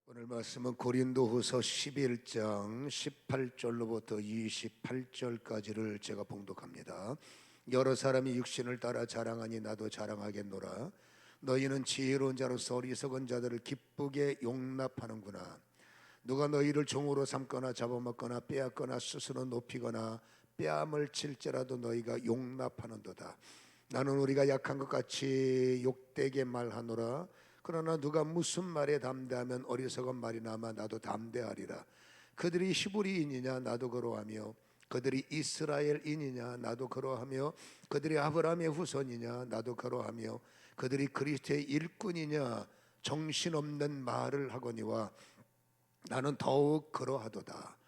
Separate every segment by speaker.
Speaker 1: 오늘 말씀은 고린도후서 11장 18절로부터 28절까지를 제가 봉독합니다. 여러 사람이 육신을 따라 자랑하니 나도 자랑하겠노라. 너희는 지혜로운 자로서 어리석은 자들을 기쁘게 용납하는구나. 누가 너희를 종으로 삼거나 잡아먹거나 빼앗거나 스스로 높이거나 뺨을 칠지라도 너희가 용납하는도다. 나는 우리가 약한 것 같이 욕되게 말하노라. 그러나 누가 무슨 말에 담대하면 어리석은 말이나마 나도 담대하리라. 그들이 히브리인이냐 나도 그러하며 그들이 이스라엘인이냐 나도 그러하며 그들이 아브라함의 후손이냐 나도 그러하며 그들이 그리스도의 일꾼이냐 정신없는 말을 하거니와 나는 더욱 그러하도다.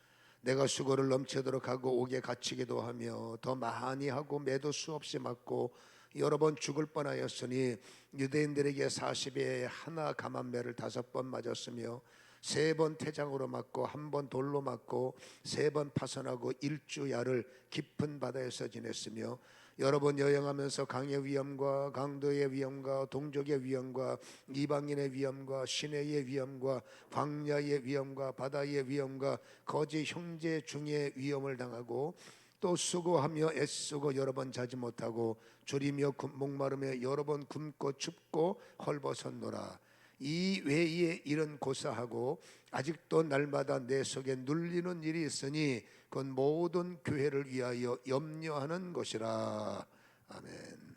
Speaker 1: 내가 수고를 넘치도록 하고 옥에 갇히기도 하며 더 많이 하고 매도 수없이 맞고 여러 번 죽을 뻔하였으니 유대인들에게 40에 하나 감한매를 5번 맞았으며 3번 태장으로 맞고 1번 돌로 맞고 3번 파선하고 일주야를 깊은 바다에서 지냈으며 여러 번 여행하면서 강의 위험과 강도의 위험과 동족의 위험과 이방인의 위험과 시내의 위험과 광야의 위험과 바다의 위험과 거짓 형제 중의 위험을 당하고 또 수고하며 애쓰고 여러 번 자지 못하고 졸이며 목마르며 여러 번 굶고 춥고 헐벗었노라. 이 외에 일은 고사하고 아직도 날마다 내 속에 눌리는 일이 있으니 그건 모든 교회를 위하여 염려하는 것이라. 아멘.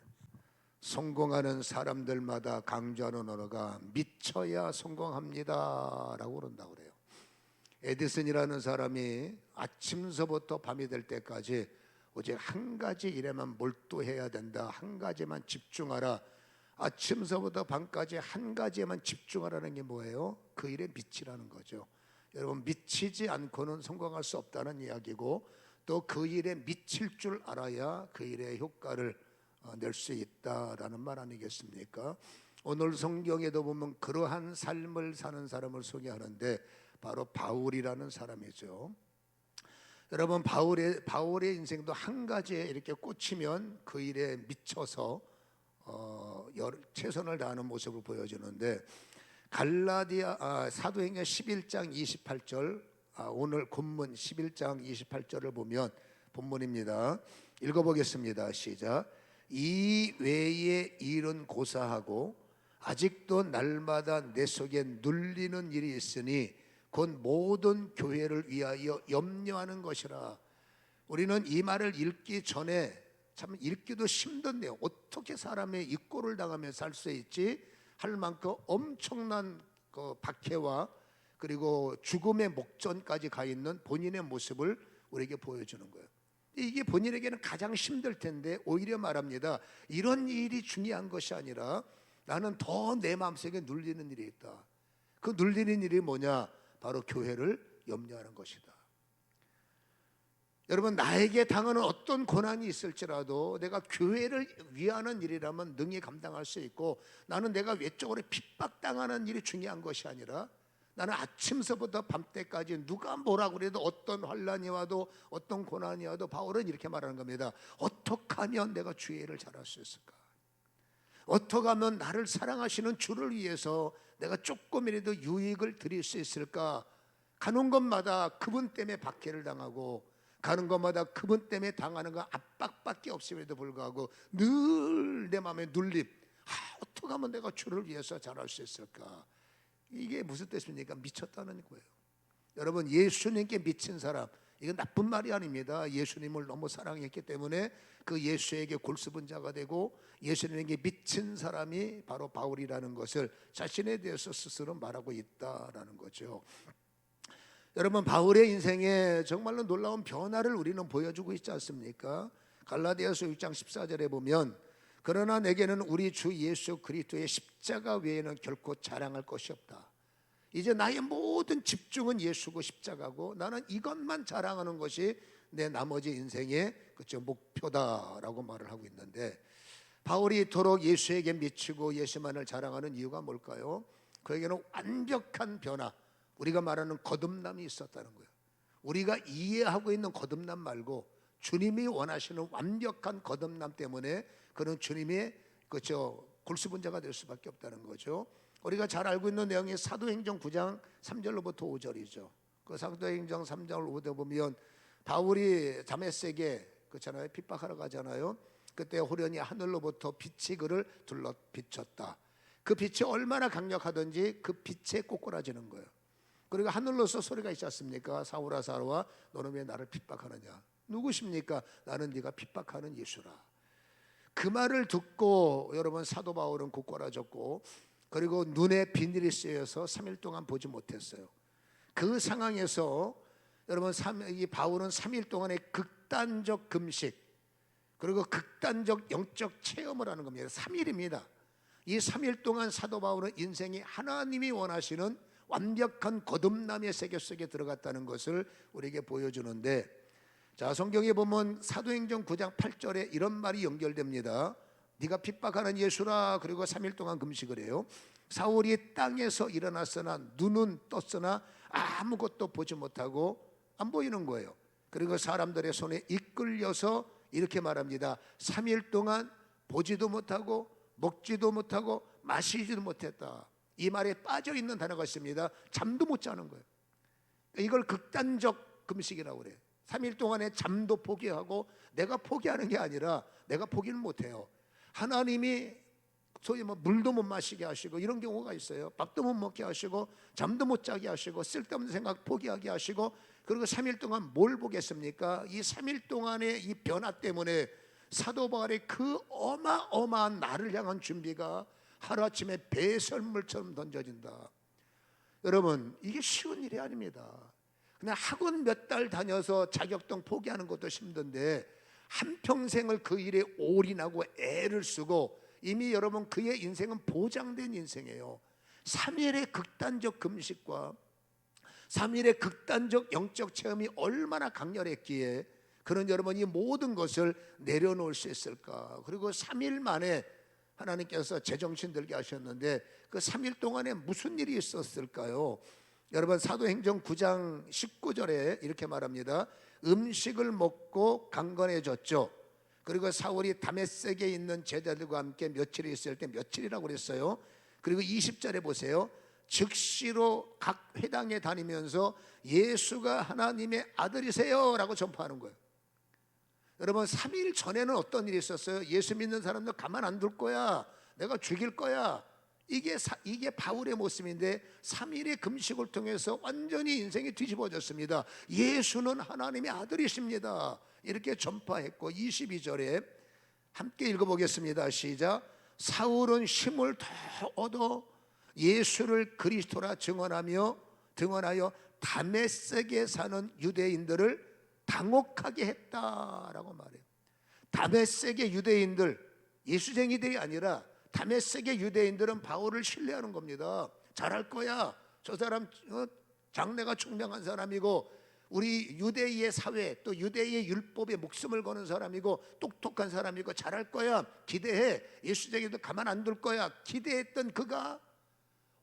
Speaker 1: 성공하는 사람들마다 강조하는 언어가 미쳐야 성공합니다 라고 그런다고 그래요. 에디슨이라는 사람이 아침서부터 밤이 될 때까지 오직 한 가지 일에만 몰두해야 된다, 한 가지만 집중하라, 아침서부터 밤까지 한 가지에만 집중하라는 게 뭐예요? 그 일에 미치라는 거죠. 여러분, 미치지 않고는 성공할 수 없다는 이야기고, 또 그 일에 미칠 줄 알아야 그 일의 효과를 낼 수 있다라는 말 아니겠습니까? 오늘 성경에도 보면 그러한 삶을 사는 사람을 소개하는데 바로 바울이라는 사람이죠. 여러분, 바울의 인생도 한 가지에 이렇게 꽂히면 그 일에 미쳐서 최선을 다하는 모습을 보여주는데, 사도행전 11장 28절, 오늘 본문 11장 28절을 보면 본문입니다. 읽어보겠습니다. 시작. 이 외의 일은 고사하고 아직도 날마다 내 속에 눌리는 일이 있으니 곧 모든 교회를 위하여 염려하는 것이라. 우리는 이 말을 읽기 전에 참 읽기도 힘든데요, 어떻게 사람의 이 꼴을 당하며 살 수 있지 할 만큼 엄청난 그 박해와 그리고 죽음의 목전까지 가 있는 본인의 모습을 우리에게 보여주는 거예요. 이게 본인에게는 가장 힘들 텐데 오히려 말합니다. 이런 일이 중요한 것이 아니라 나는 더 내 마음속에 눌리는 일이 있다. 그 눌리는 일이 뭐냐? 바로 교회를 염려하는 것이다. 여러분, 나에게 당하는 어떤 고난이 있을지라도 내가 교회를 위하는 일이라면 능히 감당할 수 있고, 나는 내가 외적으로 핍박당하는 일이 중요한 것이 아니라 나는 아침서부터 밤때까지 누가 뭐라고 그래도 어떤 환난이 와도 어떤 고난이 와도 바울은 이렇게 말하는 겁니다. 어떻게 하면 내가 주의 일을 잘할 수 있을까? 어떻게 하면 나를 사랑하시는 주를 위해서 내가 조금이라도 유익을 드릴 수 있을까? 가는 곳마다 그분 때문에 박해를 당하고 가는 곳마다 그분 때문에 당하는 건 압박밖에 없음에도 불구하고 늘 내 마음에 눌림. 어떻게 하면 내가 주를 위해서 잘할 수 있을까? 이게 무슨 뜻입니까? 미쳤다는 거예요. 여러분, 예수님께 미친 사람, 이건 나쁜 말이 아닙니다. 예수님을 너무 사랑했기 때문에 그 예수에게 골수분자가 되고 예수님에게 미친 사람이 바로 바울이라는 것을 자신에 대해서 스스로 말하고 있다라는 거죠. 여러분, 바울의 인생에 정말로 놀라운 변화를 우리는 보여주고 있지 않습니까? 갈라디아서 6장 14절에 보면 그러나 내게는 우리 주 예수 그리스도의 십자가 외에는 결코 자랑할 것이 없다. 이제 나의 모든 집중은 예수고 십자가고 나는 이것만 자랑하는 것이 내 나머지 인생의 목표다라고 말을 하고 있는데, 바울이 이토록 예수에게 미치고 예수만을 자랑하는 이유가 뭘까요? 그에게는 완벽한 변화, 우리가 말하는 거듭남이 있었다는 거예요. 우리가 이해하고 있는 거듭남 말고 주님이 원하시는 완벽한 거듭남 때문에 그는 주님의 골수분자가 될 수밖에 없다는 거죠. 우리가 잘 알고 있는 내용이 사도행전 9장 3절로부터 5절이죠. 그 사도행전 3장 5절 보면 바울이 다메섹에 그렇잖아요. 핍박하러 가잖아요. 그때 호련히 하늘로부터 빛이 그를 둘러 비쳤다. 그 빛이 얼마나 강력하든지 그 빛에 꼬꾸라지는 거예요. 그리고 하늘로서 소리가 있지 않습니까? 사울아 사울아 너는 왜 나를 핍박하느냐? 누구십니까? 나는 네가 핍박하는 예수라. 그 말을 듣고 여러분 사도 바울은 꼬꾸라졌고, 그리고 눈에 비늘이 쓰여서 3일 동안 보지 못했어요. 그 상황에서 여러분 이 바울은 3일 동안의 극단적 금식, 그리고 극단적 영적 체험을 하는 겁니다. 3일입니다. 이 3일 동안 사도 바울은 인생이 하나님이 원하시는 완벽한 거듭남의 세계 속에 들어갔다는 것을 우리에게 보여주는데, 자, 성경에 보면 사도행전 9장 8절에 이런 말이 연결됩니다. 네가 핍박하는 예수라. 그리고 3일 동안 금식을 해요. 사울이 땅에서 일어났으나 눈은 떴으나 아무것도 보지 못하고 안 보이는 거예요. 그리고 사람들의 손에 이끌려서 이렇게 말합니다. 3일 동안 보지도 못하고 먹지도 못하고 마시지도 못했다. 이 말에 빠져 있는 단어가 있습니다. 잠도 못 자는 거예요. 이걸 극단적 금식이라고 그래요. 3일 동안에 잠도 포기하고, 내가 포기하는 게 아니라 내가 포기를 못해요. 하나님이 소위 물도 못 마시게 하시고 이런 경우가 있어요. 밥도 못 먹게 하시고 잠도 못 자게 하시고 쓸데없는 생각 포기하게 하시고, 그리고 3일 동안 뭘 보겠습니까? 이 3일 동안의 이 변화 때문에 사도 바울의 그 어마어마한 나를 향한 준비가 하루아침에 배설물처럼 던져진다. 여러분, 이게 쉬운 일이 아닙니다. 그냥 학원 몇 달 다녀서 자격증 포기하는 것도 힘든데 한평생을 그 일에 올인하고 애를 쓰고, 이미 여러분 그의 인생은 보장된 인생이에요. 3일의 극단적 금식과 3일의 극단적 영적 체험이 얼마나 강렬했기에 그런 여러분이 모든 것을 내려놓을 수 있을까? 그리고 3일 만에 하나님께서 제정신 들게 하셨는데 그 3일 동안에 무슨 일이 있었을까요? 여러분 사도행전 9장 19절에 이렇게 말합니다. 음식을 먹고 강건해졌죠. 그리고 사울이 다메섹에 있는 제자들과 함께 며칠이 있을 때 며칠이라고 그랬어요. 그리고 20절에 보세요. 즉시로 각 회당에 다니면서 예수가 하나님의 아들이세요 라고 전파하는 거예요. 여러분 3일 전에는 어떤 일이 있었어요? 예수 믿는 사람들 가만 안 둘 거야, 내가 죽일 거야. 이게 바울의 모습인데 3일의 금식을 통해서 완전히 인생이 뒤집어졌습니다. 예수는 하나님의 아들이십니다 이렇게 전파했고, 22절에 함께 읽어보겠습니다. 시작. 사울은 힘을 더 얻어 예수를 그리스도라 등언하여 다메섹에 사는 유대인들을 당혹하게 했다라고 말해요. 다메섹의 유대인들, 예수쟁이들이 아니라 다메섹의 유대인들은 바울을 신뢰하는 겁니다. 잘할 거야, 저 사람 장래가 총명한 사람이고 우리 유대의 사회 또 유대의 율법에 목숨을 거는 사람이고 똑똑한 사람이고 잘할 거야, 기대해, 예수쟁이도 가만 안 둘 거야 기대했던 그가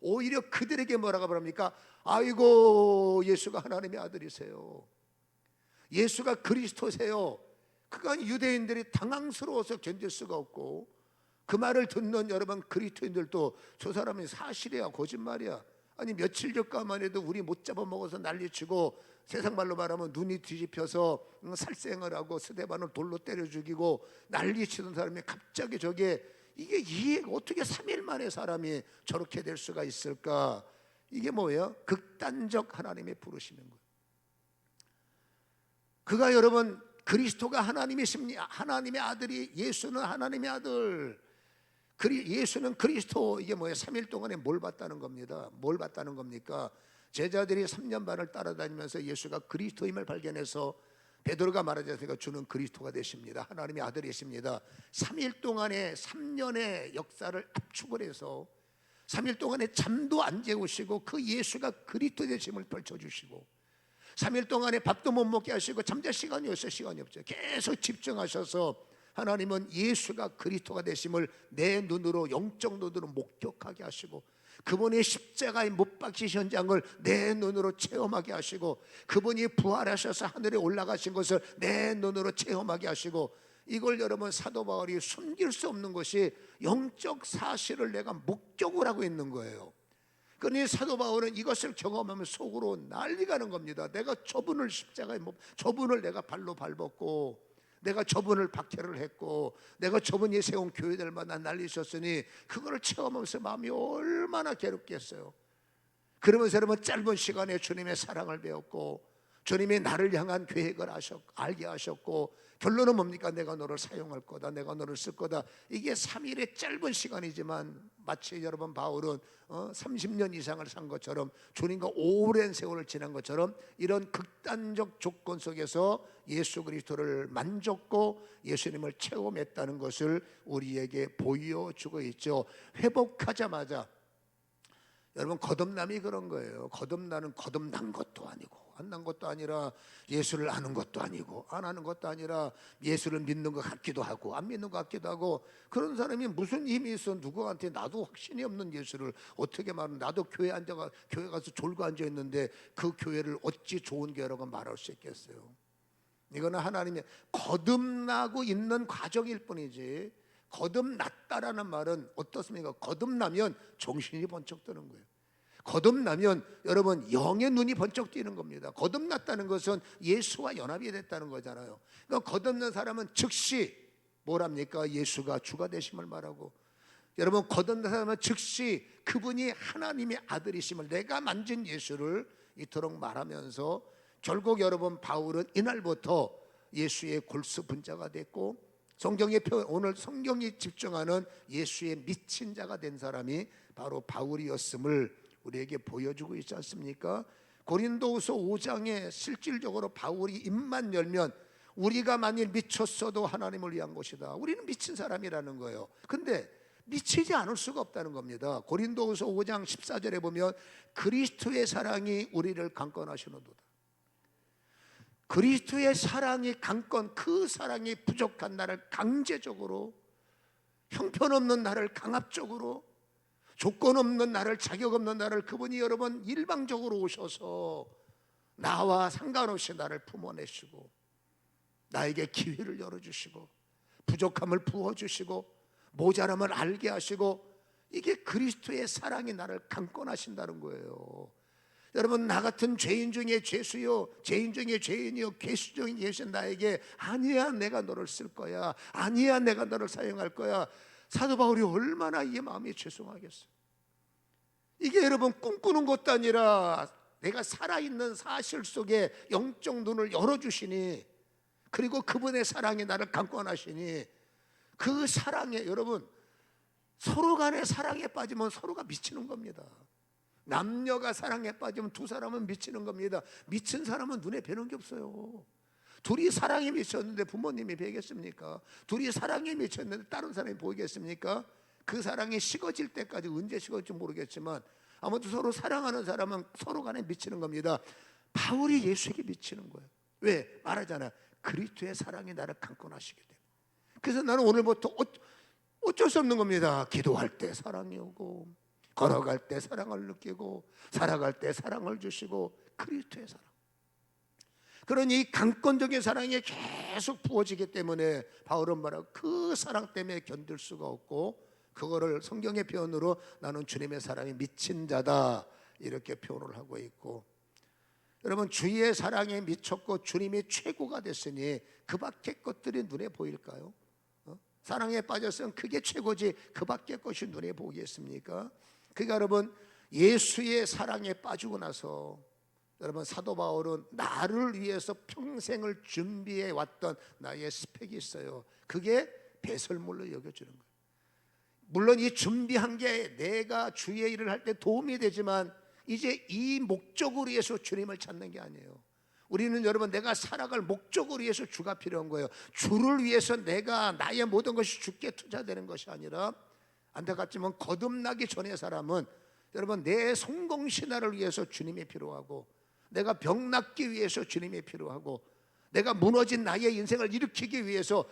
Speaker 1: 오히려 그들에게 뭐라고 말합니까? 아이고 예수가 하나님의 아들이세요, 예수가 그리스도세요. 그건 유대인들이 당황스러워서 견딜 수가 없고, 그 말을 듣는 여러분 그리스도인들도 저 사람이 사실이야 거짓말이야, 아니 며칠 전까만 해도 우리 못 잡아먹어서 난리치고 세상 말로 말하면 눈이 뒤집혀서 살생을 하고 스데반을 돌로 때려 죽이고 난리치던 사람이 갑자기 이게 어떻게 3일 만에 사람이 저렇게 될 수가 있을까? 이게 뭐예요? 극단적 하나님의 부르시는 거예요. 그가 여러분 그리스도가 하나님이십니다. 하나님의 아들이, 예수는 하나님의 아들, 예수는 그리스도. 이게 뭐예요? 3일 동안에 뭘 봤다는 겁니다. 뭘 봤다는 겁니까? 제자들이 3년 반을 따라다니면서 예수가 그리스도임을 발견해서 베드로가 말하지 않습니까? 주는 그리스도가 되십니다, 하나님의 아들이십니다. 3일 동안에 3년의 역사를 압축을 해서 3일 동안에 잠도 안 재우시고 그 예수가 그리스도 되심을 펼쳐주시고, 3일 동안에 밥도 못 먹게 하시고 잠잘 시간이 없어요. 시간이 없죠. 계속 집중하셔서 하나님은 예수가 그리스도가 되심을 내 눈으로, 영적 눈으로 목격하게 하시고, 그분이 십자가에 못 박히신 현장을 내 눈으로 체험하게 하시고, 그분이 부활하셔서 하늘에 올라가신 것을 내 눈으로 체험하게 하시고, 이걸 여러분 사도 바울이 숨길 수 없는 것이 영적 사실을 내가 목적으로 하고 있는 거예요. 그러니 사도 바울은 이것을 경험하면 속으로 난리가 난 겁니다. 내가 저분을 십자가에 저분을 내가 발로 밟았고, 내가 저분을 박해를 했고, 내가 저분이 세운 교회들마다 난리셨으니 그거를 체험하면서 마음이 얼마나 괴롭겠어요. 그러면서 여러분 짧은 시간에 주님의 사랑을 배웠고, 주님이 나를 향한 계획을 알게 하셨고, 결론은 뭡니까? 내가 너를 사용할 거다, 내가 너를 쓸 거다. 이게 3일의 짧은 시간이지만 마치 여러분 바울은 30년 이상을 산 것처럼, 주님과 오랜 세월을 지난 것처럼 이런 극단적 조건 속에서 예수 그리스도를 만졌고 예수님을 체험했다는 것을 우리에게 보여주고 있죠. 회복하자마자 여러분 거듭남이 그런 거예요. 거듭나는 거듭난 것도 아니고 안 난 것도 아니라, 예수를 아는 것도 아니고 안 아는 것도 아니라, 예수를 믿는 것 같기도 하고 안 믿는 것 같기도 하고, 그런 사람이 무슨 힘이 있어? 누구한테 나도 확신이 없는 예수를 어떻게 말하는, 나도 교회 가서 졸고 앉아 있는데 그 교회를 어찌 좋은 교회라고 말할 수 있겠어요? 이거는 하나님의 거듭나고 있는 과정일 뿐이지, 거듭났다라는 말은 어떻습니까? 거듭나면 정신이 번쩍 뜨는 거예요. 거듭나면 여러분 영의 눈이 번쩍 뜨는 겁니다. 거듭났다는 것은 예수와 연합이 됐다는 거잖아요. 그러니까 거듭난 사람은 즉시 뭐랍니까? 예수가 주가 되심을 말하고, 여러분 거듭난 사람은 즉시 그분이 하나님의 아들이심을, 내가 만진 예수를 이토록 말하면서, 결국 여러분 바울은 이날부터 예수의 골수 분자가 됐고, 오늘 성경이 집중하는 예수의 미친 자가 된 사람이 바로 바울이었음을 우리에게 보여주고 있지 않습니까? 고린도후서 5장에 실질적으로 바울이 입만 열면, 우리가 만일 미쳤어도 하나님을 위한 것이다, 우리는 미친 사람이라는 거예요. 근데 미치지 않을 수가 없다는 겁니다. 고린도후서 5장 14절에 보면 그리스도의 사랑이 우리를 강권하시노도다. 그리스도의 사랑이 강권, 그 사랑이 부족한 나를 강제적으로, 형편없는 나를 강압적으로, 조건 없는 나를, 자격 없는 나를 그분이 여러분 일방적으로 오셔서 나와 상관없이 나를 품어내시고, 나에게 기회를 열어주시고, 부족함을 부어주시고, 모자람을 알게 하시고, 이게 그리스도의 사랑이 나를 강권하신다는 거예요. 여러분, 나 같은 죄인 중에 죄수요, 죄인 중에 죄인이요, 괴수 중에 계신 나에게 아니야 내가 너를 쓸 거야, 아니야 내가 너를 사용할 거야. 사도 바울이 얼마나 이 마음이 죄송하겠어요. 이게 여러분 꿈꾸는 것도 아니라 내가 살아있는 사실 속에 영적 눈을 열어주시니, 그리고 그분의 사랑이 나를 강권하시니, 그 사랑에 여러분, 서로 간의 사랑에 빠지면 서로가 미치는 겁니다. 남녀가 사랑에 빠지면 두 사람은 미치는 겁니다. 미친 사람은 눈에 뵈는 게 없어요. 둘이 사랑에 미쳤는데 부모님이 뵈겠습니까? 둘이 사랑에 미쳤는데 다른 사람이 보이겠습니까? 그 사랑이 식어질 때까지, 언제 식어질지 모르겠지만 아무튼 서로 사랑하는 사람은 서로 간에 미치는 겁니다. 바울이 예수에게 미치는 거예요. 왜? 말하잖아, 그리스도의 사랑이 나를 강권하시게 돼. 그래서 나는 오늘부터 어쩔 수 없는 겁니다. 기도할 때 사랑이 오고, 걸어갈 때 사랑을 느끼고, 살아갈 때 사랑을 주시고, 그리스도의 사랑. 그러니 강권적인 사랑이 계속 부어지기 때문에 바울은 말하고, 그 사랑 때문에 견딜 수가 없고, 그거를 성경의 표현으로 나는 주님의 사랑에 미친 자다, 이렇게 표현을 하고 있고, 여러분 주의 사랑에 미쳤고 주님이 최고가 됐으니 그 밖의 것들이 눈에 보일까요? 사랑에 빠졌으면 그게 최고지 그 밖의 것이 눈에 보이겠습니까? 그러니까 여러분 예수의 사랑에 빠지고 나서 여러분 사도 바울은 나를 위해서 평생을 준비해 왔던 나의 스펙이 있어요. 그게 배설물로 여겨지는 거예요. 물론 이 준비한 게 내가 주의 일을 할 때 도움이 되지만 이제 이 목적으로 위해서 주님을 찾는 게 아니에요. 우리는 여러분 내가 살아갈 목적으로 위해서 주가 필요한 거예요. 주를 위해서 내가 나의 모든 것이 주께 투자되는 것이 아니라, 안타깝지만 거듭나기 전의 사람은 여러분 내 성공신화를 위해서 주님이 필요하고, 내가 병 낫기 위해서 주님이 필요하고, 내가 무너진 나의 인생을 일으키기 위해서,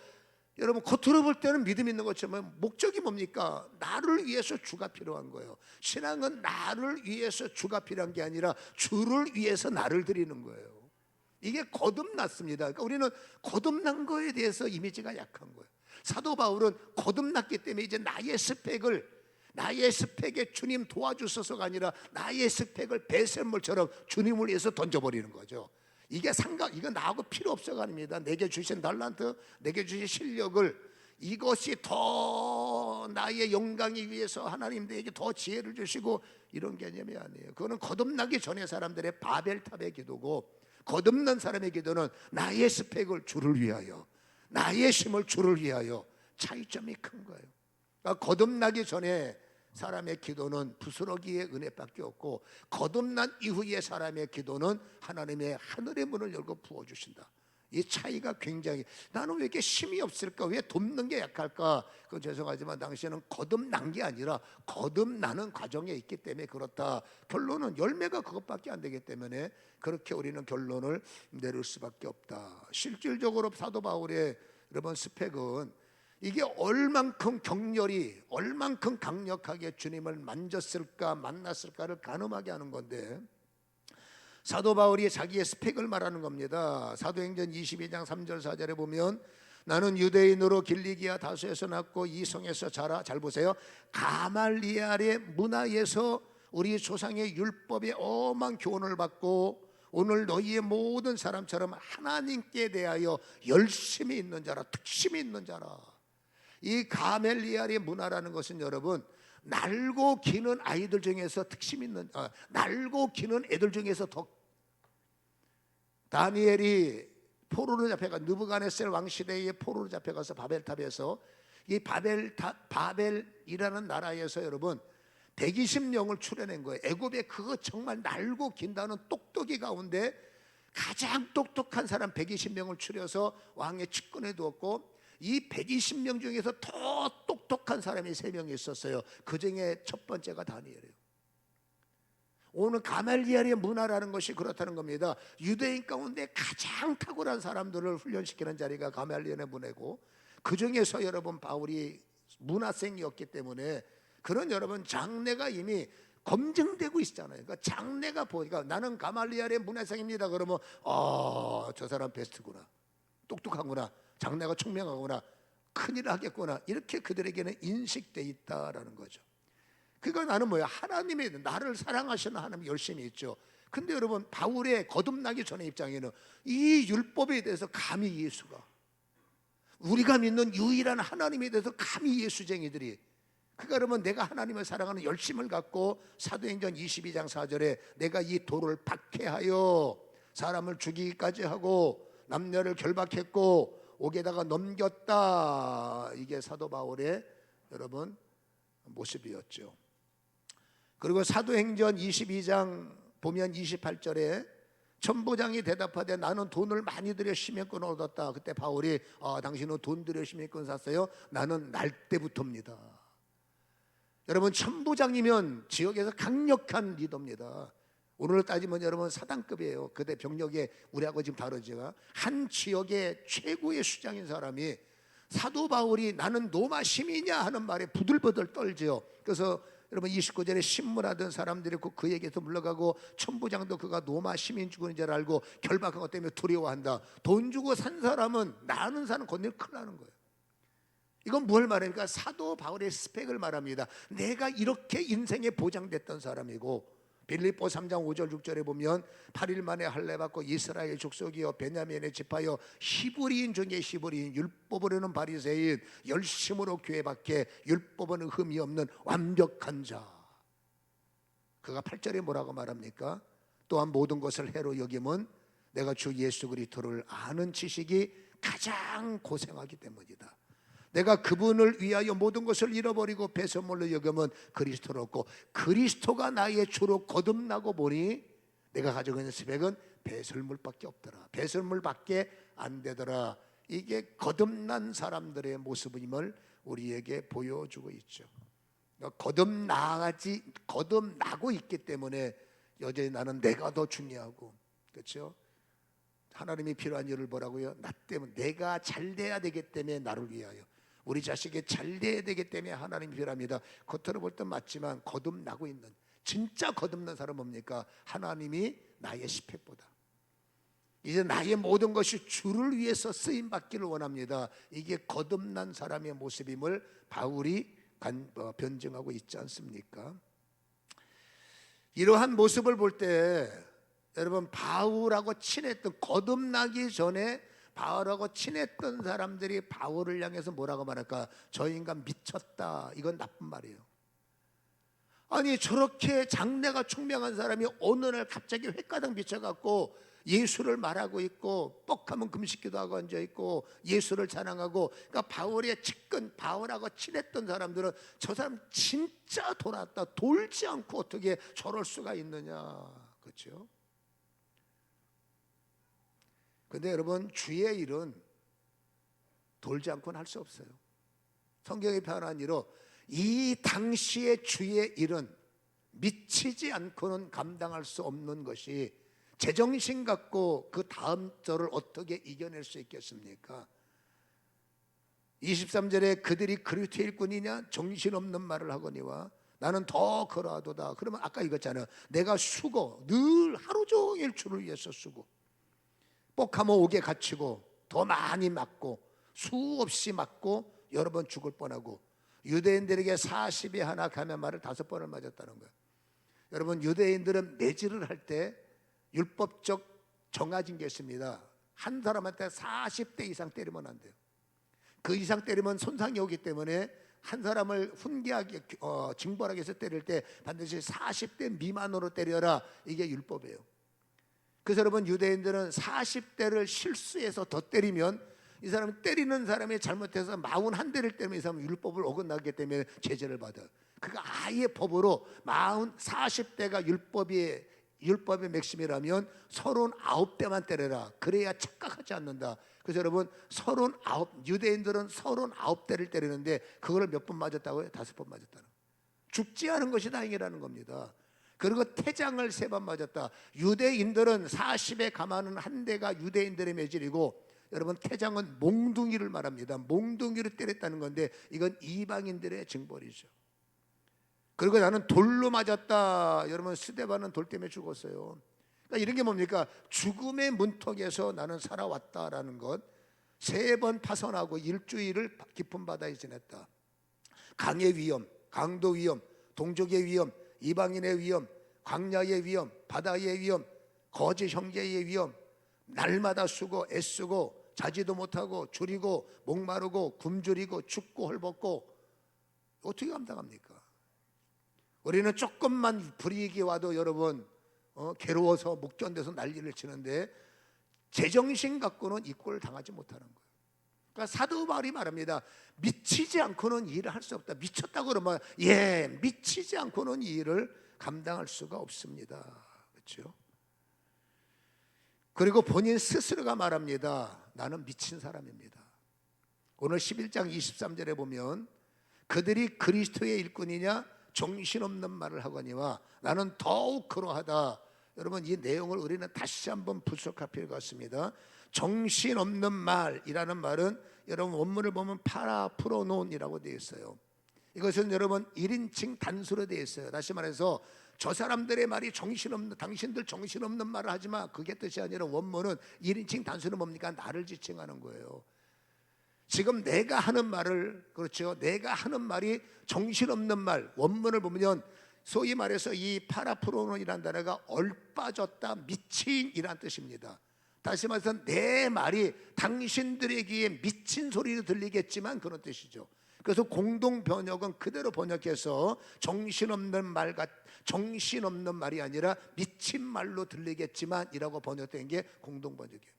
Speaker 1: 여러분 겉으로 볼 때는 믿음 있는 것처럼 목적이 뭡니까? 나를 위해서 주가 필요한 거예요. 신앙은 나를 위해서 주가 필요한 게 아니라 주를 위해서 나를 드리는 거예요. 이게 거듭났습니다. 그러니까 우리는 거듭난 거에 대해서 이미지가 약한 거예요. 사도 바울은 거듭났기 때문에 이제 나의 스펙에 주님 도와주소서가 아니라 나의 스펙을 배설물처럼 주님을 위해서 던져버리는 거죠. 이거 나하고 필요 없어가 아닙니다. 내게 주신 달란트, 내게 주신 실력을 이것이 더 나의 영광이 위해서 하나님 내게 더 지혜를 주시고 이런 개념이 아니에요. 그거는 거듭나기 전에 사람들의 바벨탑의 기도고, 거듭난 사람의 기도는 나의 스펙을 주를 위하여, 나의 힘을 주를 위하여. 차이점이 큰 거예요. 그러니까 거듭나기 전에 사람의 기도는 부스러기의 은혜밖에 없고, 거듭난 이후의 사람의 기도는 하나님의 하늘의 문을 열고 부어주신다. 이 차이가 굉장히, 나는 왜 이렇게 힘이 없을까, 왜 돕는 게 약할까? 그건 죄송하지만 당신은 거듭난 게 아니라 거듭나는 과정에 있기 때문에 그렇다. 결론은 열매가 그것밖에 안 되기 때문에 그렇게 우리는 결론을 내릴 수밖에 없다. 실질적으로 사도 바울의 여러분 스펙은 이게 얼만큼 격렬히, 얼만큼 강력하게 주님을 만졌을까, 만났을까를 가늠하게 하는 건데, 사도 바울이 자기의 스펙을 말하는 겁니다. 사도행전 22장 3절 4절에 보면, 나는 유대인으로 길리기아 다소에서 났고 이성에서 자라, 잘 보세요, 가말리엘의 문화에서 우리 조상의 율법에 엄한 교훈을 받고 오늘 너희의 모든 사람처럼 하나님께 대하여 열심히 있는 자라, 특심이 있는 자라. 이 가멜리엘의 문화라는 것은 여러분, 날고 기는 아이들 중에서 특심 있는, 날고 기는 애들 중에서 더, 다니엘이 포로로 잡혀가, 느부갓네살 왕 시대에 포로로 잡혀가서 바벨탑에서, 이 바벨이라는 나라에서 여러분 120명을 추려낸 거예요. 애굽에 그거 정말 날고 긴다는 똑똑이 가운데 가장 똑똑한 사람 120명을 추려서 왕의 측근에 두었고, 이 120명 중에서 더 똑똑한 사람이 3명이 있었어요. 그 중에 첫 번째가 다니엘이에요. 오늘 가말리엘의 문화라는 것이 그렇다는 겁니다. 유대인 가운데 가장 탁월한 사람들을 훈련시키는 자리가 가말리엘의 문화고, 그 중에서 여러분 바울이 문화생이었기 때문에 그런 여러분 장래가 이미 검증되고 있잖아요. 그러니까 장래가 보니까 나는 가말리엘의 문화생입니다. 그러면 저 사람 베스트구나, 똑똑하구나, 장래가 총명하구나, 큰일 하겠구나, 이렇게 그들에게는 인식돼 있다라는 거죠. 그러니까 나는 뭐야, 하나님이 나를 사랑하시는 하나님 열심히 있죠. 근데 여러분 바울의 거듭나기 전의 입장에는 이 율법에 대해서 감히 예수가, 우리가 믿는 유일한 하나님에 대해서 감히 예수쟁이들이, 그러니까 여러분 내가 하나님을 사랑하는 열심을 갖고 사도행전 22장 4절에 내가 이 돌을 박해하여 사람을 죽이기까지 하고 남녀를 결박했고 옥에다가 넘겼다, 이게 사도 바울의 여러분 모습이었죠. 그리고 사도행전 22장 보면 28절에 천부장이 대답하되 나는 돈을 많이 들여 시민권을 얻었다. 그때 바울이 당신은 돈 들여 시민권 샀어요? 나는 날 때부터입니다. 여러분 천부장이면 지역에서 강력한 리더입니다. 오늘로 따지면 여러분 사단급이에요. 그때 병력에 우리하고 지금 다르지가, 한 지역의 최고의 수장인 사람이 사도 바울이 나는 로마 시민이냐 하는 말에 부들부들 떨죠. 그래서 여러분 29절에 신문하던 사람들이 그에게서 물러가고 천부장도 그가 로마 시민 죽은 줄 알고 결박한 것 때문에 두려워한다. 돈 주고 산 사람은 나는 사는 건드리면 큰일 나는 거예요. 이건 뭘 말합니까? 사도 바울의 스펙을 말합니다. 내가 이렇게 인생에 보장됐던 사람이고, 빌립보 3장 5절 6절에 보면 8일 만에 할례 받고 이스라엘 족속이여 베냐민의 지파여 히브리인 중에 히브리인, 율법으로는 바리새인, 열심으로 교회 밖에 율법은 흠이 없는 완벽한 자. 그가 8절에 뭐라고 말합니까? 또한 모든 것을 해로 여김은 내가 주 예수 그리스도를 아는 지식이 가장 고생하기 때문이다. 내가 그분을 위하여 모든 것을 잃어버리고 배설물로 여김은 그리스도를 얻고 그리스도가 나의 주로 거듭나고 보니 내가 가지고 있는 스펙은 배설물밖에 없더라. 배설물밖에 안 되더라. 이게 거듭난 사람들의 모습임을 우리에게 보여주고 있죠. 거듭나고 있기 때문에 여전히 나는 내가 더 중요하고, 그렇죠? 하나님이 필요한 일을 뭐라고요? 나 때문에, 내가 잘 돼야 되기 때문에 나를 위하여, 우리 자식이 잘 돼야 되기 때문에 하나님이 필요합니다. 겉으로 볼 땐 맞지만 거듭나고 있는, 진짜 거듭난 사람 뭡니까? 하나님이 나의 스펙보다, 이제 나의 모든 것이 주를 위해서 쓰임 받기를 원합니다. 이게 거듭난 사람의 모습임을 바울이 변증하고 있지 않습니까? 이러한 모습을 볼 때 여러분, 바울하고 친했던, 거듭나기 전에 바울하고 친했던 사람들이 바울을 향해서 뭐라고 말할까? 저 인간 미쳤다. 이건 나쁜 말이에요. 아니, 저렇게 장래가 총명한 사람이 어느 날 갑자기 횟가닥 미쳐갖고 예수를 말하고 있고, 뻑하면 금식기도 하고 앉아있고 예수를 자랑하고, 그러니까 바울의 측근, 바울하고 친했던 사람들은 저 사람 진짜 돌았다, 돌지 않고 어떻게 저럴 수가 있느냐, 그렇죠? 근데 여러분, 주의 일은 돌지 않고는 할 수 없어요. 성경이 표현한 이로 이 당시의 주의 일은 미치지 않고는 감당할 수 없는 것이, 제정신 갖고 그 다음 절을 어떻게 이겨낼 수 있겠습니까? 23절에 그들이 그리스도 일꾼이냐 정신없는 말을 하거니와 나는 더 그러하도다. 그러면 아까 이거잖아요. 내가 수고, 늘 하루 종일 주를 위해서 수고, 뻑하면 옥에 갇히고 더 많이 맞고 수없이 맞고 여러 번 죽을 뻔하고, 유대인들에게 40에 하나 감염 말을 5번을 맞았다는 거예요. 여러분, 유대인들은 매질을 할 때 율법적 정해진 게 있습니다. 한 사람한테 40대 이상 때리면 안 돼요. 그 이상 때리면 손상이 오기 때문에 한 사람을 훈계하게 징벌하게 해서 때릴 때 반드시 40대 미만으로 때려라, 이게 율법이에요. 그래서 여러분, 유대인들은 40대를 실수해서 더 때리면, 이 사람 때리는 사람이 잘못해서 41대를 때리면 이 사람은 율법을 어긋나기 때문에 제재를 받아요. 그러니까 아예 법으로 40대가 율법의 맥심이라면 39대만 때려라, 그래야 착각하지 않는다. 그래서 여러분, 유대인들은 39대를 때리는데 그거를 몇 번 맞았다고요? 5번 맞았다는 거예요. 죽지 않은 것이 다행이라는 겁니다. 그리고 태장을 3번 맞았다. 유대인들은 40에 감하는 한 대가 유대인들의 매질이고, 여러분, 태장은 몽둥이를 말합니다. 몽둥이를 때렸다는 건데 이건 이방인들의 징벌이죠. 그리고 나는 돌로 맞았다. 여러분, 스데반은 돌 때문에 죽었어요. 그러니까 이런 게 뭡니까? 죽음의 문턱에서 나는 살아왔다라는 것. 3번 파선하고 일주일을 깊은 바다에 지냈다. 강의 위험, 강도 위험, 동족의 위험, 이방인의 위험, 광야의 위험, 바다의 위험, 거짓 형제의 위험, 날마다 수고 애쓰고 자지도 못하고 줄이고 목마르고 굶주리고 춥고 헐벗고 어떻게 감당합니까? 우리는 조금만 불이익이 와도 여러분 괴로워서 못 견뎌서 난리를 치는데, 제정신 갖고는 이 꼴을 당하지 못하는 거예요. 그러니까 사도 바울이 말합니다. 미치지 않고는 이 일을 할 수 없다. 미쳤다고 그러면 미치지 않고는 이 일을 감당할 수가 없습니다. 그렇죠? 그리고 본인 스스로가 말합니다. 나는 미친 사람입니다. 오늘 11장 23절에 보면 그들이 그리스도의 일꾼이냐 정신없는 말을 하거니와 나는 더욱 그러하다. 여러분, 이 내용을 우리는 다시 한번 분석할 필요가 있습니다. 정신없는 말이라는 말은 여러분 원문을 보면 파라프로논이라고 되어 있어요. 이것은 여러분 1인칭 단수로 되어 있어요. 다시 말해서 저 사람들의 말이 정신없는, 당신들 정신없는 말을 하지마, 그게 뜻이 아니라 원문은 1인칭 단수는 뭡니까? 나를 지칭하는 거예요. 지금 내가 하는 말을, 그렇죠, 내가 하는 말이 정신없는 말, 원문을 보면 소위 말해서 이 파라프로논이라는 단어가 얼빠졌다, 미친이란 뜻입니다. 다시 말해서 내 말이 당신들의 귀에 미친 소리로 들리겠지만 그런 뜻이죠. 그래서 공동 번역은 그대로 번역해서 정신없는 말이 아니라 미친 말로 들리겠지만 이라고 번역된 게 공동 번역이에요.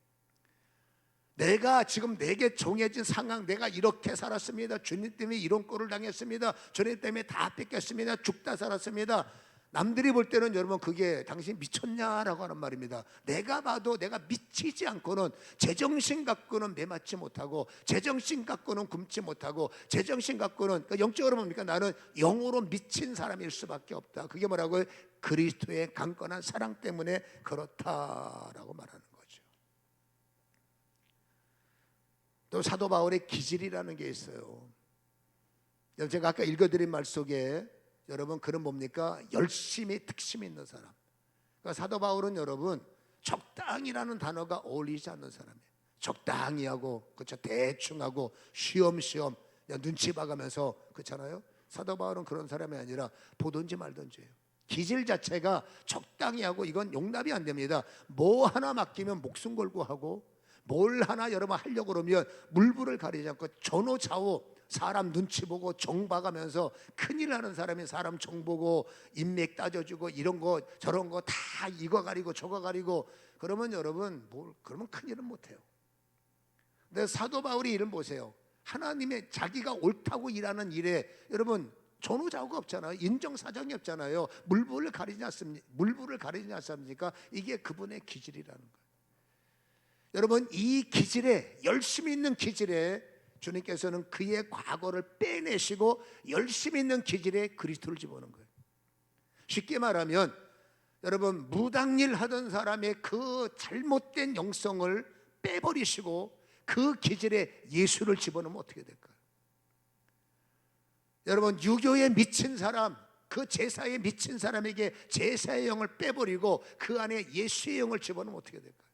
Speaker 1: 내가 지금 내게 정해진 상황, 내가 이렇게 살았습니다. 주님 때문에 이런 꼴을 당했습니다. 주님 때문에 다 뺏겼습니다. 죽다 살았습니다. 남들이 볼 때는 여러분 그게 당신 미쳤냐라고 하는 말입니다. 내가 봐도 내가 미치지 않고는, 제정신 갖고는 매맞지 못하고, 제정신 갖고는 굶지 못하고, 제정신 갖고는, 그러니까 영적으로 뭡니까? 나는 영으로 미친 사람일 수밖에 없다. 그게 뭐라고요? 그리스도의 강건한 사랑 때문에 그렇다라고 말하는 거죠. 또 사도 바울의 기질이라는 게 있어요. 제가 아까 읽어드린 말 속에 여러분 그런 뭡니까? 열심히 특심 있는 사람. 그러니까 사도 바울은 여러분 적당이라는 단어가 어울리지 않는 사람이에요. 적당히 하고, 그렇죠, 대충 하고, 쉬엄쉬엄 그냥 눈치 봐가면서, 그렇잖아요. 사도 바울은 그런 사람이 아니라 보든지 말든지예요. 기질 자체가 적당히 하고, 이건 용납이 안 됩니다. 뭐 하나 맡기면 목숨 걸고 하고, 뭘 하나 여러분 하려고 그러면 물불을 가리지 않고 전후좌우 사람 눈치 보고 정 봐가면서, 큰일 나는 사람이 사람 정 보고 인맥 따져주고 이런 거 저런 거 다 이거 가리고 저거 가리고 그러면 여러분 그러면 큰일은 못해요. 근데 사도 바울이 일을 보세요. 하나님의 자기가 옳다고 일하는 일에 여러분 전후좌우가 없잖아요. 인정사정이 없잖아요. 물불을 가리지 않습니까? 이게 그분의 기질이라는 거예요. 여러분 이 기질에, 열심히 있는 기질에 주님께서는 그의 과거를 빼내시고 열심히 있는 기질에 그리스도를 집어넣은 거예요. 쉽게 말하면 여러분 무당일 하던 사람의 그 잘못된 영성을 빼버리시고 그 기질에 예수를 집어넣으면 어떻게 될까요? 여러분 유교에 미친 사람, 그 제사에 미친 사람에게 제사의 영을 빼버리고 그 안에 예수의 영을 집어넣으면 어떻게 될까요?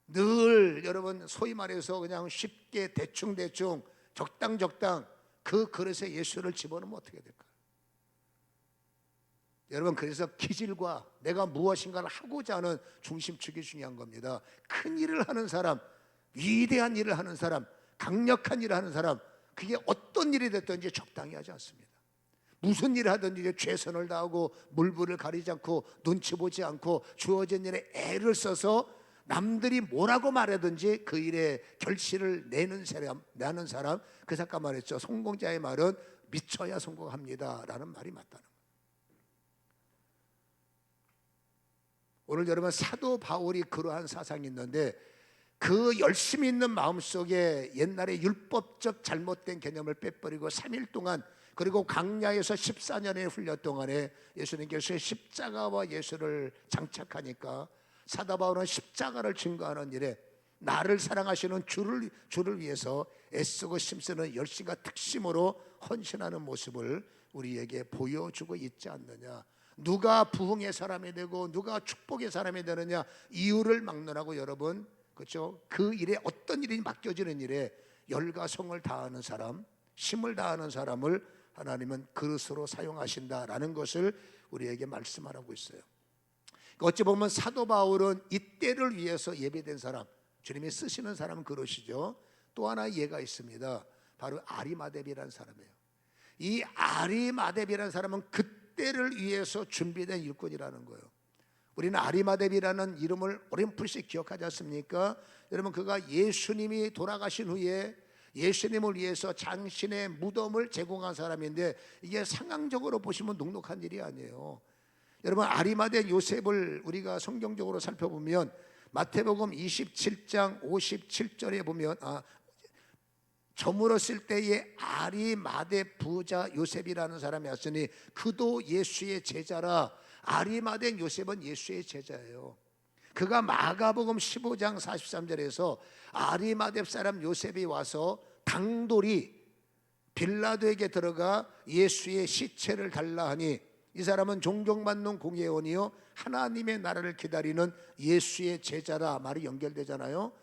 Speaker 1: 늘 여러분 소위 말해서 그냥 쉽게 대충 적당 그 그릇에 예수를 집어넣으면 어떻게 될까요? 여러분 그래서 기질과 내가 무엇인가를 하고자 하는 중심축이 중요한 겁니다. 큰 일을 하는 사람, 위대한 일을 하는 사람, 강력한 일을 하는 사람, 그게 어떤 일이 됐든지 적당히 하지 않습니다. 무슨 일을 하든지 최선을 다하고 물불을 가리지 않고 눈치 보지 않고 주어진 일에 애를 써서 남들이 뭐라고 말하든지 그 일에 결실을 내는 사람, 그 잠깐 말했죠. 성공자의 말은 미쳐야 성공합니다 라는 말이 맞다는 거예요. 오늘 여러분 사도 바울이 그러한 사상이 있는데 그 열심히 있는 마음속에 옛날에 율법적 잘못된 개념을 빼버리고 3일 동안, 그리고 광야에서 14년의 훈련 동안에 예수님께서 십자가와 예수를 장착하니까 사도 바울은 십자가를 증거하는 일에 나를 사랑하시는 주를 위해서 애쓰고 힘쓰는 열심과 특심으로 헌신하는 모습을 우리에게 보여주고 있지 않느냐. 누가 부흥의 사람이 되고 누가 축복의 사람이 되느냐, 이유를 막론하고 여러분, 그렇죠? 그 일에 어떤 일이 맡겨지는 일에 열과 성을 다하는 사람, 힘을 다하는 사람을 하나님은 그릇으로 사용하신다라는 것을 우리에게 말씀하고 있어요. 어찌 보면 사도 바울은 이때를 위해서 예배된 사람, 주님이 쓰시는 사람은 그러시죠. 또 하나 예가 있습니다. 바로 아리마대비라는 사람이에요. 이 아리마대비라는 사람은 그때를 위해서 준비된 일꾼이라는 거예요. 우리는 아리마대비라는 이름을 어렴풋이 기억하지 않습니까? 여러분 그가 예수님이 돌아가신 후에 예수님을 위해서 장신의 무덤을 제공한 사람인데, 이게 상황적으로 보시면 녹록한 일이 아니에요. 여러분 아리마대 요셉을 우리가 성경적으로 살펴보면 마태복음 27장 57절에 보면 저물었을 때에 아리마대 부자 요셉이라는 사람이 왔으니 그도 예수의 제자라. 아리마대 요셉은 예수의 제자예요. 그가 마가복음 15장 43절에서 아리마대 사람 요셉이 와서 당돌이 빌라도에게 들어가 예수의 시체를 달라 하니, 이 사람은 존경받는 공회원이요 하나님의 나라를 기다리는 예수의 제자라. 말이 연결되잖아요.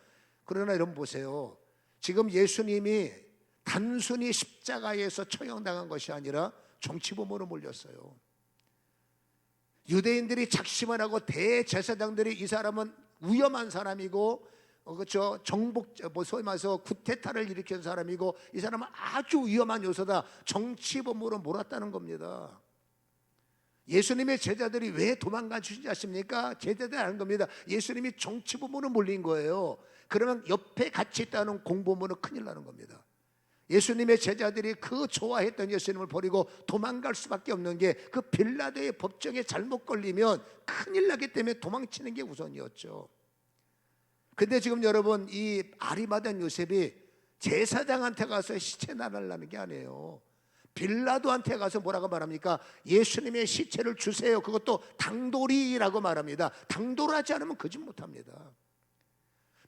Speaker 1: 그러나 여러분 보세요. 지금 예수님이 단순히 십자가에서 처형당한 것이 아니라 정치범으로 몰렸어요. 유대인들이 작심을 하고 대제사장들이 이 사람은 위험한 사람이고, 그렇죠, 소위 말해서 쿠데타를 일으킨 사람이고 이 사람은 아주 위험한 요소다, 정치범으로 몰았다는 겁니다. 예수님의 제자들이 왜 도망가시지 않습니까? 제자들이 아는 겁니다. 예수님이 정치범으로 몰린 거예요. 그러면 옆에 같이 있다는 공범으로 큰일 나는 겁니다. 예수님의 제자들이 그 좋아했던 예수님을 버리고 도망갈 수밖에 없는 게 그 빌라도의 법정에 잘못 걸리면 큰일 나기 때문에 도망치는 게 우선이었죠. 근데 지금 여러분 이 아리마대 요셉이 제사장한테 가서 시체 나달라는 게 아니에요. 빌라도한테 가서 뭐라고 말합니까? 예수님의 시체를 주세요. 그것도 당돌이라고 말합니다. 당돌하지 않으면 거짓 못합니다.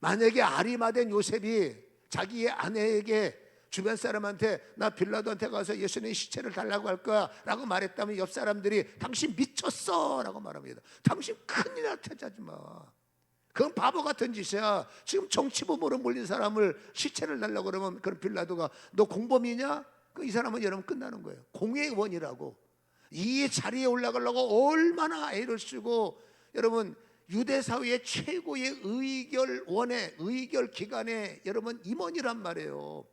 Speaker 1: 만약에 아리마대 요셉이 자기의 아내에게 주변 사람한테 나 빌라도한테 가서 예수님의 시체를 달라고 할 거야 라고 말했다면 옆 사람들이 당신 미쳤어 라고 말합니다. 당신 큰일 날 테지 하지 마. 그건 바보 같은 짓이야. 지금 정치범으로 몰린 사람을 시체를 달라고 그러면 그런 빌라도가 너 공범이냐? 이 사람은 여러분 끝나는 거예요. 공회원이라고. 이 자리에 올라가려고 얼마나 애를 쓰고, 여러분 유대 사회의 최고의 의결 기관의 여러분 임원이란 말이에요.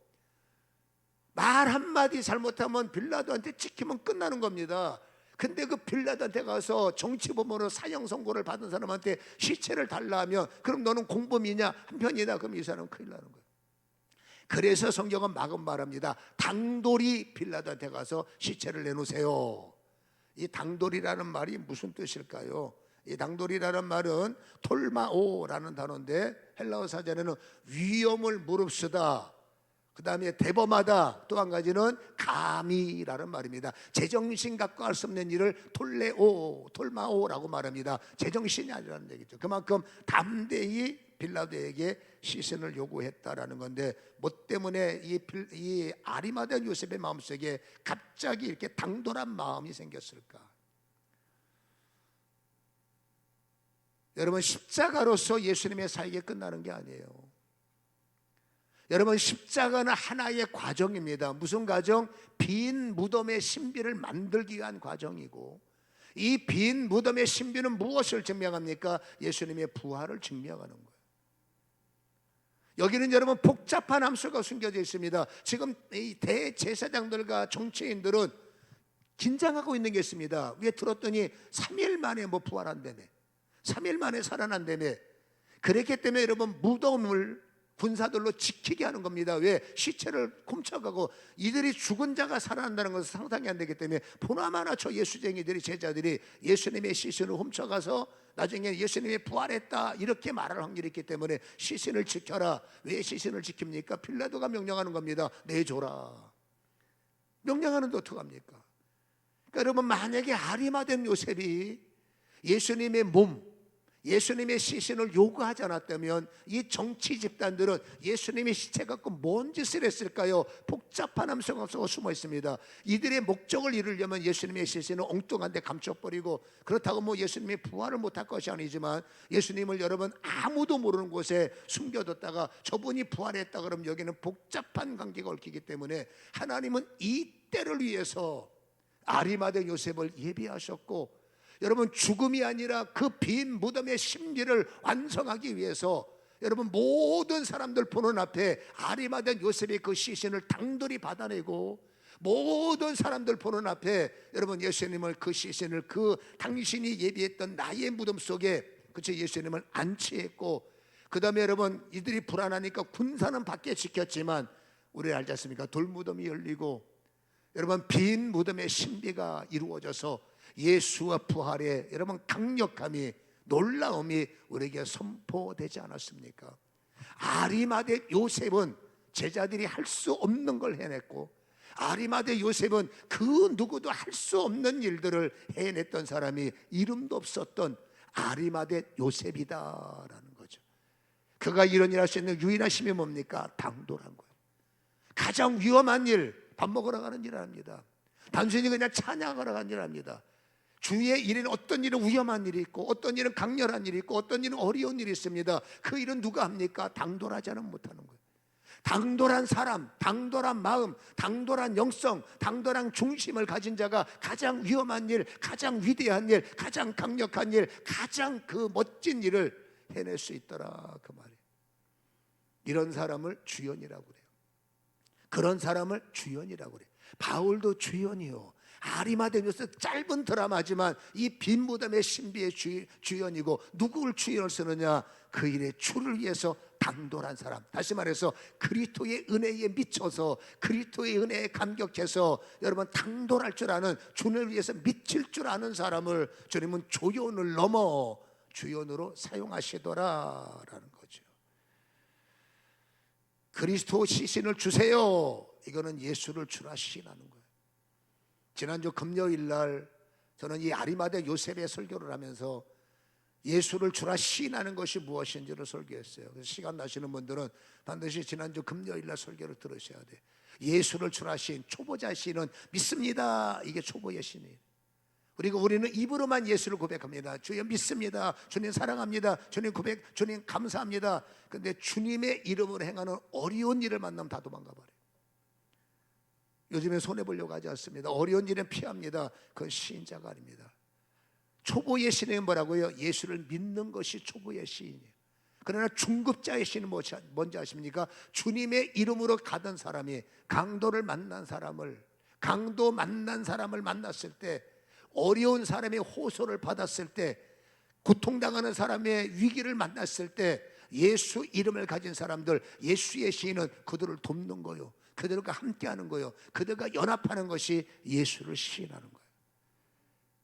Speaker 1: 말 한마디 잘못하면 빌라도한테 찍히면 끝나는 겁니다. 근데 그 빌라도한테 가서 정치범으로 사형 선고를 받은 사람한테 시체를 달라 하면 그럼 너는 공범이냐 한편이다, 그럼 이 사람은 큰일 나는 거예요. 그래서 성경은 마금 말합니다. 당돌이 빌라도한테 가서 시체를 내놓으세요. 이 당돌이라는 말이 무슨 뜻일까요? 이 당돌이라는 말은 톨마오라는 단어인데 헬라어 사전에는 위험을 무릅쓰다, 그 다음에 대범하다, 또 한 가지는 감히라는 말입니다. 제정신 갖고 할 수 없는 일을 톨마오라고 말합니다. 제정신이 아니라는 얘기죠. 그만큼 담대히 빌라도에게 시신을 요구했다라는 건데, 뭐 때문에 이 아리마다 요셉의 마음속에 갑자기 이렇게 당돌한 마음이 생겼을까? 여러분, 십자가로서 예수님의 사역이 끝나는 게 아니에요. 여러분, 십자가는 하나의 과정입니다. 무슨 과정? 빈 무덤의 신비를 만들기 위한 과정이고, 이 빈 무덤의 신비는 무엇을 증명합니까? 예수님의 부활을 증명하는 거예요. 여기는 여러분 복잡한 함수가 숨겨져 있습니다. 지금 이 대제사장들과 정치인들은 긴장하고 있는 게 있습니다. 왜 들었더니 3일 만에 뭐 부활한다며, 3일 만에 살아난다며. 그랬기 때문에 여러분 무덤을 군사들로 지키게 하는 겁니다. 왜? 시체를 훔쳐가고 이들이 죽은 자가 살아난다는 것은 상상이 안 되기 때문에 보나마나 저 예수쟁이들이, 제자들이 예수님의 시신을 훔쳐가서 나중에 예수님이 부활했다 이렇게 말할 확률이 있기 때문에 시신을 지켜라. 왜 시신을 지킵니까? 빌라도가 명령하는 겁니다. 내줘라. 명령하는데 어떡합니까? 그러니까 여러분, 만약에 아리마된 요셉이 예수님의 몸, 예수님의 시신을 요구하지 않았다면 이 정치 집단들은 예수님의 시체 갖고 뭔 짓을 했을까요? 복잡한 함수가 숨어 있습니다. 이들의 목적을 이루려면 예수님의 시신을 엉뚱한 데 감춰버리고, 그렇다고 뭐 예수님이 부활을 못할 것이 아니지만 예수님을 여러분 아무도 모르는 곳에 숨겨뒀다가 저분이 부활했다 그러면 여기는 복잡한 관계가 얽히기 때문에 하나님은 이 때를 위해서 아리마대 요셉을 예비하셨고, 여러분 죽음이 아니라 그 빈 무덤의 심리를 완성하기 위해서 여러분 모든 사람들 보는 앞에 아리마대 요셉의 그 시신을 당돌이 받아내고, 모든 사람들 보는 앞에 여러분 예수님을, 그 시신을 그 당신이 예비했던 나의 무덤 속에 그쵸 예수님을 안치했고, 그 다음에 여러분 이들이 불안하니까 군사는 밖에 지켰지만 우리 알지 않습니까? 돌무덤이 열리고 여러분 빈 무덤의 신비가 이루어져서 예수와 부활의 여러분 강력함이, 놀라움이 우리에게 선포되지 않았습니까? 아리마대 요셉은 제자들이 할 수 없는 걸 해냈고, 아리마대 요셉은 그 누구도 할 수 없는 일들을 해냈던 사람이 이름도 없었던 아리마대 요셉이다라는 거죠. 그가 이런 일 할 수 있는 유일한 힘이 뭡니까? 당돌한 거예요. 가장 위험한 일, 밥 먹으러 가는 일 합니다. 단순히 그냥 찬양하러 가는 일 합니다. 주의 일에는 어떤 일은 위험한 일이 있고, 어떤 일은 강렬한 일이 있고, 어떤 일은 어려운 일이 있습니다. 그 일은 누가 합니까? 당돌하지는 못하는 거예요. 당돌한 사람, 당돌한 마음, 당돌한 영성, 당돌한 중심을 가진 자가 가장 위험한 일, 가장 위대한 일, 가장 강력한 일, 가장 그 멋진 일을 해낼 수 있더라, 그 말이에요. 이런 사람을 주연이라고 그래요. 그런 사람을 주연이라고 그래요. 바울도 주연이요. 아리마대 요셉 짧은 드라마지만 이 빈 무덤의 신비의 주연이고, 누구를 주연을 쓰느냐? 그 일의 주를 위해서 당돌한 사람, 다시 말해서 그리스도의 은혜에 미쳐서, 그리스도의 은혜에 감격해서 여러분 당돌할 줄 아는, 주를 위해서 미칠 줄 아는 사람을 주님은 조연을 넘어 주연으로 사용하시더라라는 거죠. 그리스도 시신을 주세요. 이거는 예수를 주라 시인하는 거예요. 지난주 금요일 날 저는 이 아리마대 요셉의 설교를 하면서 예수를 주라 시인하는 것이 무엇인지를 설교했어요. 그래서 시간 나시는 분들은 반드시 지난주 금요일 날 설교를 들으셔야 돼요. 예수를 주라 신, 초보자 신은 믿습니다. 이게 초보의 신이에요. 그리고 우리는 입으로만 예수를 고백합니다. 주여 믿습니다. 주님 사랑합니다. 주님 감사합니다. 그런데 주님의 이름으로 행하는 어려운 일을 만나면 다 도망가 버려요. 요즘에 손해보려고 하지 않습니다. 어려운 일은 피합니다. 그건 시인자가 아닙니다. 초보의 신은 뭐라고요? 예수를 믿는 것이 초보의 시인이에요. 그러나 중급자의 신은 뭔지 아십니까? 주님의 이름으로 가던 사람이 강도 만난 사람을 만났을 때, 어려운 사람의 호소를 받았을 때, 고통당하는 사람의 위기를 만났을 때 예수 이름을 가진 사람들, 예수의 시인은 그들을 돕는 거요, 그들과 함께하는 거요, 그들과 연합하는 것이 예수를 시인하는 거예요.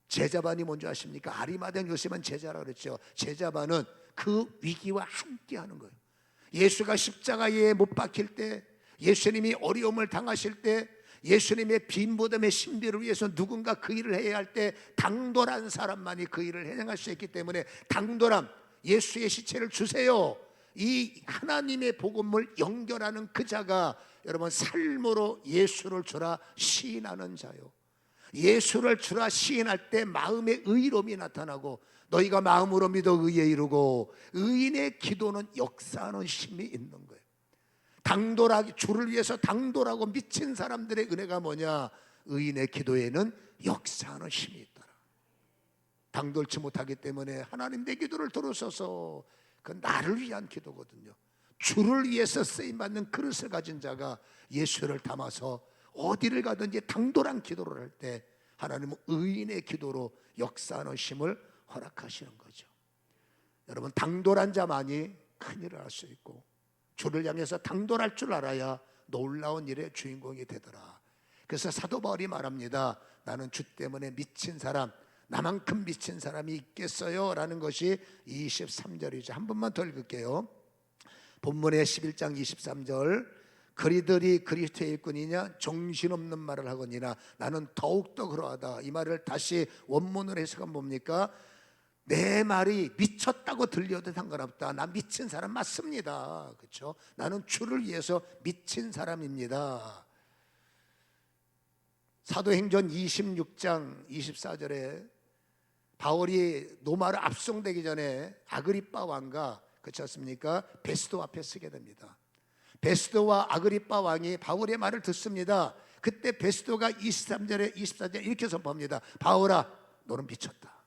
Speaker 1: 제자반이 뭔지 아십니까? 아리마대 요셉은 제자라 그랬죠. 제자반은 그 위기와 함께하는 거예요. 예수가 십자가에 못 박힐 때, 예수님이 어려움을 당하실 때, 예수님의 빈부담의 신비를 위해서 누군가 그 일을 해야 할 때 당돌한 사람만이 그 일을 해낼 수 있기 때문에, 당돌함, 예수의 시체를 주세요, 이 하나님의 복음을 연결하는 그 자가 여러분 삶으로 예수를 주라 시인하는 자요. 예수를 주라 시인할 때 마음의 의로움이 나타나고, 너희가 마음으로 믿어 의에 이르고 의인의 기도는 역사하는 힘이 있는 거예요. 당돌하게, 주를 위해서 당돌하고 미친 사람들의 은혜가 뭐냐? 의인의 기도에는 역사하는 힘이 있더라. 당돌치 못하기 때문에 하나님 내 기도를 들으소서, 그 나를 위한 기도거든요. 주를 위해서 쓰임받는 그릇을 가진 자가 예수를 담아서 어디를 가든지 당돌한 기도를 할 때 하나님은 의인의 기도로 역사하는 힘을 허락하시는 거죠. 여러분, 당돌한 자만이 큰일을 할 수 있고, 주를 향해서 당돌할 줄 알아야 놀라운 일의 주인공이 되더라. 그래서 사도 바울이 말합니다. 나는 주 때문에 미친 사람, 나만큼 미친 사람이 있겠어요? 라는 것이 23절이죠. 한 번만 더 읽을게요. 본문의 11장 23절. 그리들이 그리스도의 일꾼이냐? 정신없는 말을 하거니와 나는 더욱더 그러하다. 이 말을 다시 원문으로 해석하면 뭡니까? 내 말이 미쳤다고 들려도 상관없다. 나 미친 사람 맞습니다. 그렇죠? 나는 주를 위해서 미친 사람입니다. 사도행전 26장 24절에 바울이 로마로 압송되기 전에 아그리빠 왕과, 그렇지 않습니까? 베스도 앞에 서게 됩니다. 베스도와 아그리빠 왕이 바울의 말을 듣습니다. 그때 베스도가 23절에 24절에 이렇게 선포합니다. 바울아, 너는 미쳤다.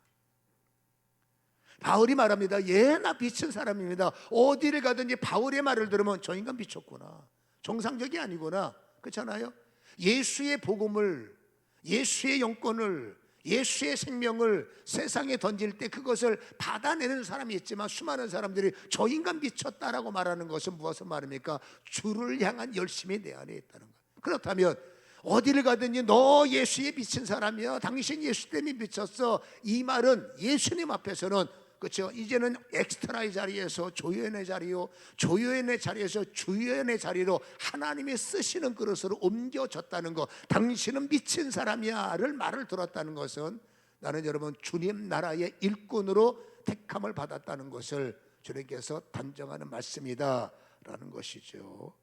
Speaker 1: 바울이 말합니다. 예, 나 미친 사람입니다. 어디를 가든지 바울의 말을 들으면 저 인간 미쳤구나, 정상적이 아니구나. 그렇잖아요? 예수의 복음을, 예수의 영권을, 예수의 생명을 세상에 던질 때 그것을 받아내는 사람이 있지만, 수많은 사람들이 저 인간 미쳤다라고 말하는 것은 무엇을 말합니까? 주를 향한 열심이 내 안에 있다는 거예요. 그렇다면 어디를 가든지 너 예수에 미친 사람이야, 당신 예수 때문에 미쳤어, 이 말은 예수님 앞에서는, 그렇죠, 이제는 엑스트라의 자리에서 조연의 자리요, 조연의 자리에서 주연의 자리로 하나님이 쓰시는 그릇으로 옮겨졌다는 것, 당신은 미친 라를 말을 들었다는 것은 나는 여러분 주님 나라의 일꾼으로 택함을 받았다는 것을 주님께서 단정하는 말씀이다 라는 것이죠.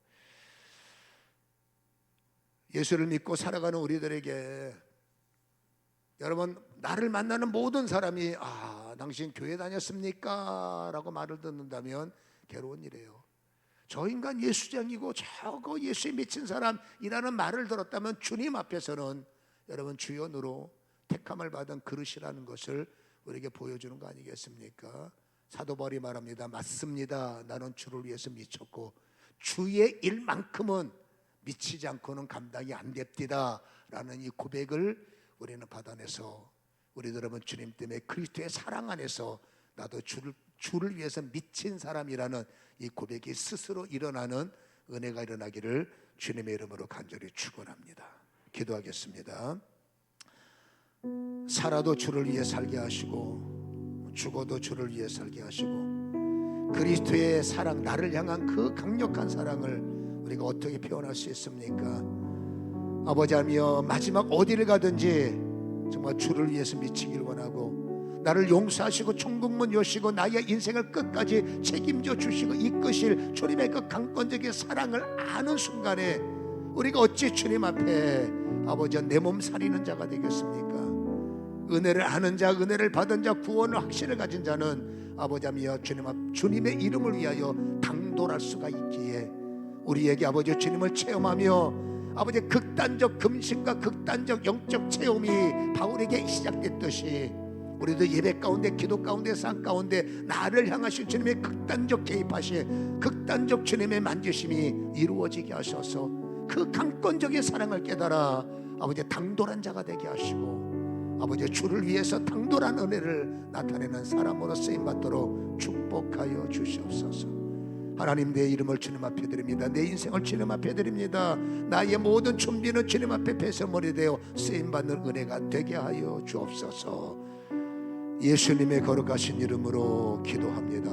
Speaker 1: 예수를 믿고 살아가는 우리들에게 여러분, 나를 만나는 모든 사람이 당신 교회 다녔습니까? 라고 말을 듣는다면 괴로운 일이에요. 저 인간 예수장이고 저거 예수에 미친 사람이라는 말을 들었다면 주님 앞에서는 여러분 주연으로 택함을 받은 그릇이라는 것을 우리에게 보여주는 거 아니겠습니까? 사도 바울이 말합니다. 맞습니다. 나는 주를 위해서 미쳤고 주의 일만큼은 미치지 않고는 감당이 안 됩니다 라는 이 고백을 우리는 받아내서, 우리 여러분 주님 때문에 그리스도의 사랑 안에서 나도 주를 위해서 미친 사람이라는 이 고백이 스스로 일어나는 은혜가 일어나기를 주님의 이름으로 간절히 축원합니다. 기도하겠습니다. 살아도 주를 위해 살게 하시고 죽어도 주를 위해 살게 하시고, 그리스도의 사랑, 나를 향한 그 강력한 사랑을 우리가 어떻게 표현할 수 있습니까? 아버지 하며 마지막 어디를 가든지 정말 주를 위해서 미치길 원하고, 나를 용서하시고 천국문 여시고 나의 인생을 끝까지 책임져 주시고 이끄실 주님의 그 강권적인 사랑을 아는 순간에 우리가 어찌 주님 앞에 아버지 내 몸 살리는 자가 되겠습니까? 은혜를 아는 자, 은혜를 받은 자, 구원의 확신을 가진 자는 아버지 하며 주님 앞 주님의 이름을 위하여 당돌할 수가 있기에 우리에게 아버지 주님을 체험하며 아버지 극단적 금신과 극단적 영적 체험이 바울에게 시작됐듯이 우리도 예배 가운데, 기도 가운데, 삶 가운데 나를 향하신 주님의 극단적 개입하신 극단적 주님의 만지심이 이루어지게 하셔서 그 강권적인 사랑을 깨달아 아버지 당돌한 자가 되게 하시고 아버지 주를 위해서 당돌한 은혜를 나타내는 사람으로 쓰임받도록 축복하여 주시옵소서. 하나님, 내 이름을 주님 앞에 드립니다. 내 인생을 주님 앞에 드립니다. 나의 모든 준비는 주님 앞에 배설물이 되어 쓰임받는 은혜가 되게 하여 주옵소서. 예수님의 거룩하신 이름으로 기도합니다.